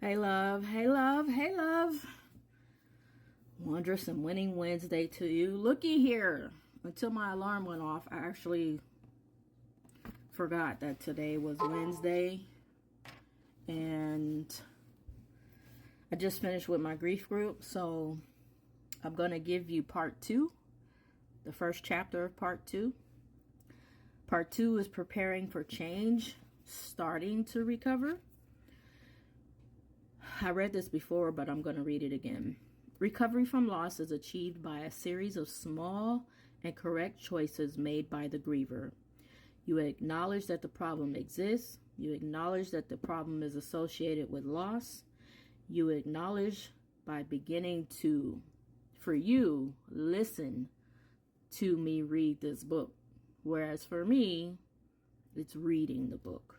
Hey love, hey love, hey love. Wondrous and winning Wednesday to you. Looky here. Until my alarm went off, I actually forgot that today was Wednesday. And I just finished with my grief group. So I'm going to give you part 2. The first chapter of part 2. Part 2 is preparing for change, starting to recover. I read this before, but I'm going to read it again. Recovery from loss is achieved by a series of small and correct choices made by the griever. You acknowledge that the problem exists. You acknowledge that the problem is associated with loss. You acknowledge by beginning to, for you, listen to me read this book. Whereas for me, it's reading the book.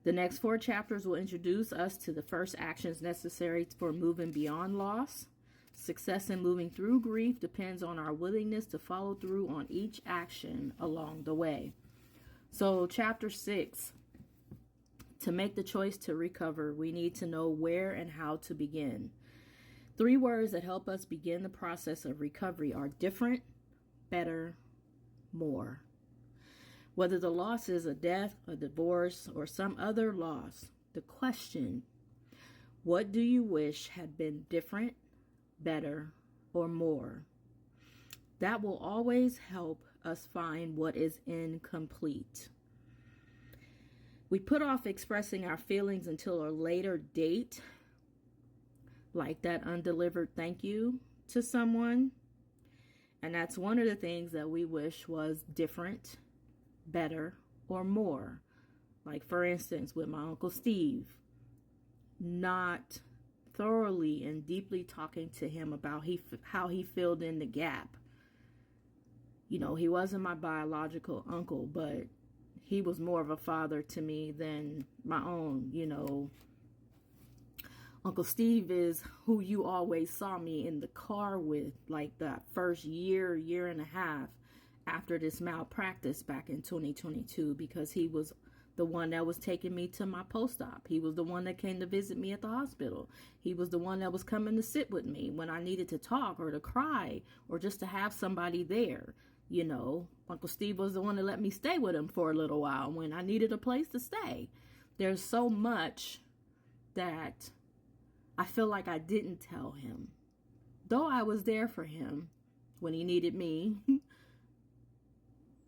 The next 4 chapters will introduce us to the first actions necessary for moving beyond loss. Success in moving through grief depends on our willingness to follow through on each action along the way. So chapter 6, to make the choice to recover, we need to know where and how to begin. 3 words that help us begin the process of recovery are different, better, more. Whether the loss is a death, a divorce, or some other loss, the question, what do you wish had been different, better, or more? That will always help us find what is incomplete. We put off expressing our feelings until a later date, like that undelivered thank you to someone. And that's one of the things that we wish was different, better, or more. Like, for instance, with my Uncle Steve, not thoroughly and deeply talking to him about how he filled in the gap. You know, he wasn't my biological uncle, but he was more of a father to me than my own. You know, Uncle Steve is who you always saw me in the car with, like that first year and a half after this malpractice back in 2022, because he was the one that was taking me to my post-op. He was the one that came to visit me at the hospital. He was the one that was coming to sit with me when I needed to talk or to cry or just to have somebody there. You know, Uncle Steve was the one that let me stay with him for a little while when I needed a place to stay. There's so much that I feel like I didn't tell him. Though I was there for him when he needed me,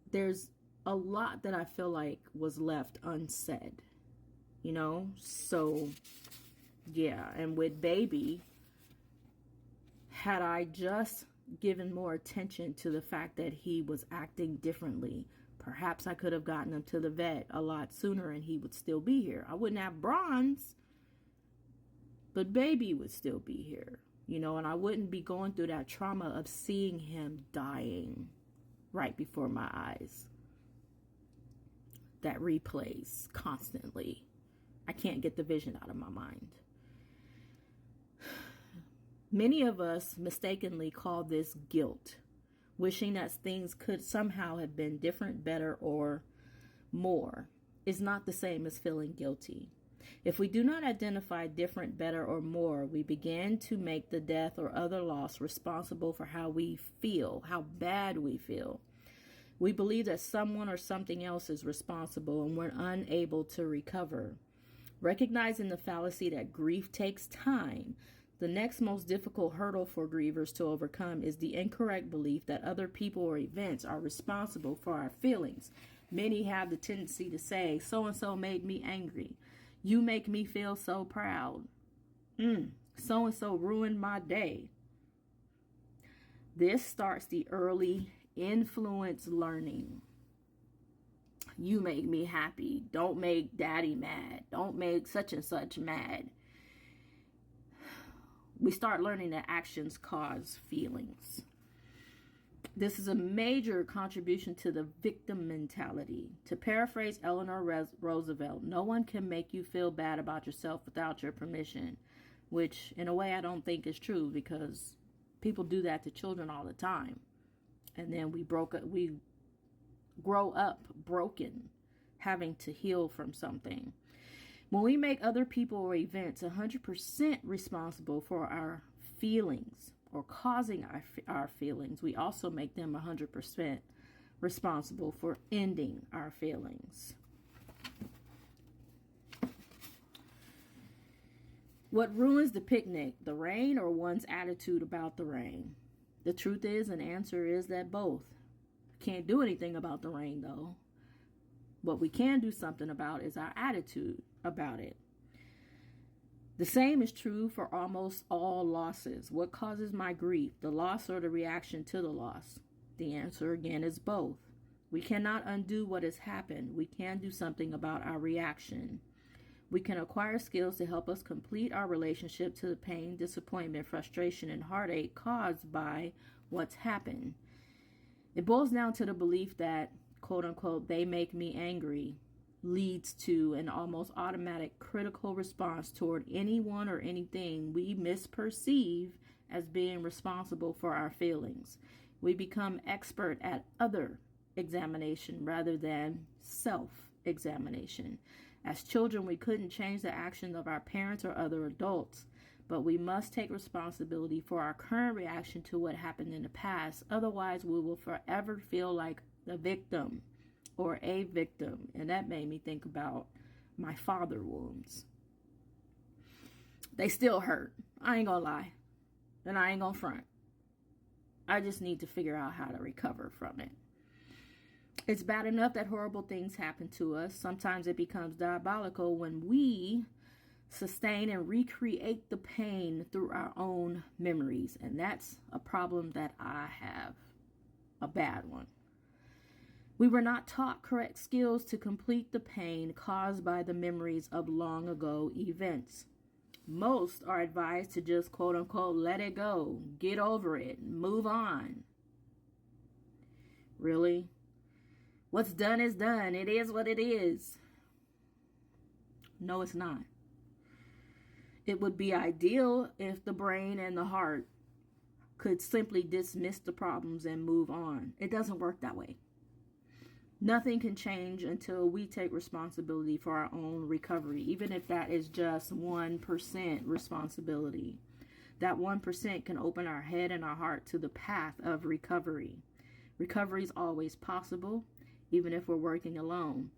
there's a lot that I feel like was left unsaid, you know? So, yeah. And with baby, had I just given more attention to the fact that he was acting differently, perhaps I could have gotten him to the vet a lot sooner and he would still be here. I wouldn't have bronze, but baby would still be here, you know? And I wouldn't be going through that trauma of seeing him dying right before my eyes. That replays constantly. I can't get the vision out of my mind. Many of us mistakenly call this guilt, wishing that things could somehow have been different, better, or more. Is not the same as feeling guilty. If we do not identify different, better, or more, we begin to make the death or other loss responsible for how we feel, how bad we feel. We believe that someone or something else is responsible and we're unable to recover. Recognizing the fallacy that grief takes time, the next most difficult hurdle for grievers to overcome is the incorrect belief that other people or events are responsible for our feelings. Many have the tendency to say, so-and-so made me angry. You make me feel so proud. So-and-so ruined my day. This starts the early influence learning. You make me happy. Don't make daddy mad. Don't make such and such mad. We start learning that actions cause feelings. This is a major contribution to the victim mentality. To paraphrase Eleanor Roosevelt, no one can make you feel bad about yourself without your permission, which in a way I don't think is true, because people do that to children all the time. And then we grow up broken, having to heal from something. When we make other people or events 100% responsible for our feelings or causing our feelings, we also make them 100% responsible for ending our feelings. What ruins the picnic, the rain or one's attitude about the rain? The truth is, and answer is that both. Can't do anything about the rain, though. What we can do something about is our attitude about it. The same is true for almost all losses. What causes my grief, the loss or the reaction to the loss? The answer again is both. We cannot undo what has happened. We can do something about our reaction. We can acquire skills to help us complete our relationship to the pain, disappointment, frustration, and heartache caused by what's happened. It boils down to the belief that, quote unquote, they make me angry, leads to an almost automatic critical response toward anyone or anything we misperceive as being responsible for our feelings. We become expert at other examination rather than self-examination. As children, we couldn't change the actions of our parents or other adults, but we must take responsibility for our current reaction to what happened in the past. Otherwise, we will forever feel like the victim or a victim. And that made me think about my father wounds. They still hurt. I ain't gonna lie. And I ain't gonna front. I just need to figure out how to recover from it. It's bad enough that horrible things happen to us. Sometimes it becomes diabolical when we sustain and recreate the pain through our own memories. And that's a problem that I have, a bad one. We were not taught correct skills to complete the pain caused by the memories of long ago events. Most are advised to just, quote unquote, let it go, get over it, move on. Really? What's done is done. It is what it is. No, it's not. It would be ideal if the brain and the heart could simply dismiss the problems and move on. It doesn't work that way. Nothing can change until we take responsibility for our own recovery, even if that is just 1% responsibility. That 1% can open our head and our heart to the path of recovery. Recovery is always possible, even if we're working alone.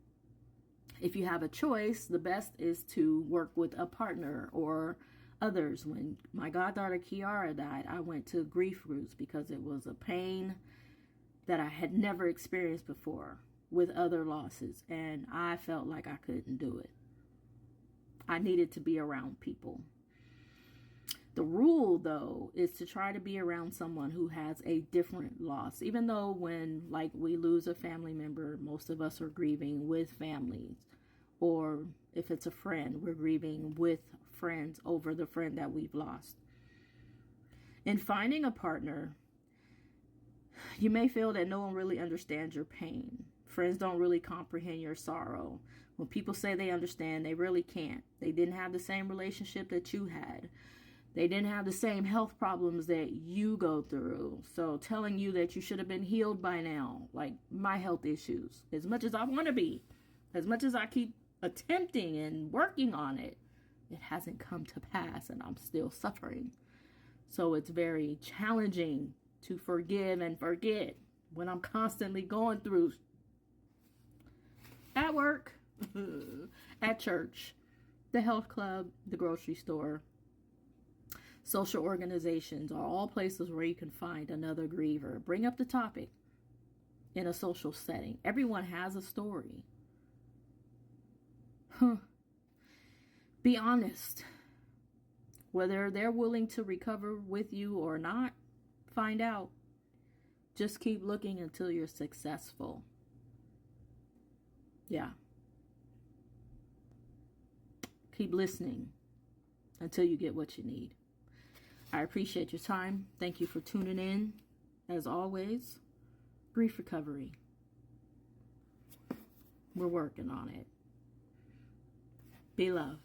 If you have a choice, the best is to work with a partner or others. When my goddaughter Kiara died, I went to grief groups because it was a pain that I had never experienced before with other losses, and I felt like I couldn't do it. I needed to be around people. The rule, though, is to try to be around someone who has a different loss. Even though when, like, we lose a family member, most of us are grieving with families. Or if it's a friend, we're grieving with friends over the friend that we've lost. In finding a partner, you may feel that no one really understands your pain. Friends don't really comprehend your sorrow. When people say they understand, they really can't. They didn't have the same relationship that you had. They didn't have the same health problems that you go through. So telling you that you should have been healed by now, like my health issues, as much as I want to be, as much as I keep attempting and working on it, it hasn't come to pass and I'm still suffering. So it's very challenging to forgive and forget when I'm constantly going through at work, at church, the health club, the grocery store. Social organizations are all places where you can find another griever. Bring up the topic in a social setting. Everyone has a story. Be honest. Whether they're willing to recover with you or not, find out. Just keep looking until you're successful. Yeah. Keep listening until you get what you need. I appreciate your time. Thank you for tuning in. As always, Grief Recovery. We're working on it. Be love.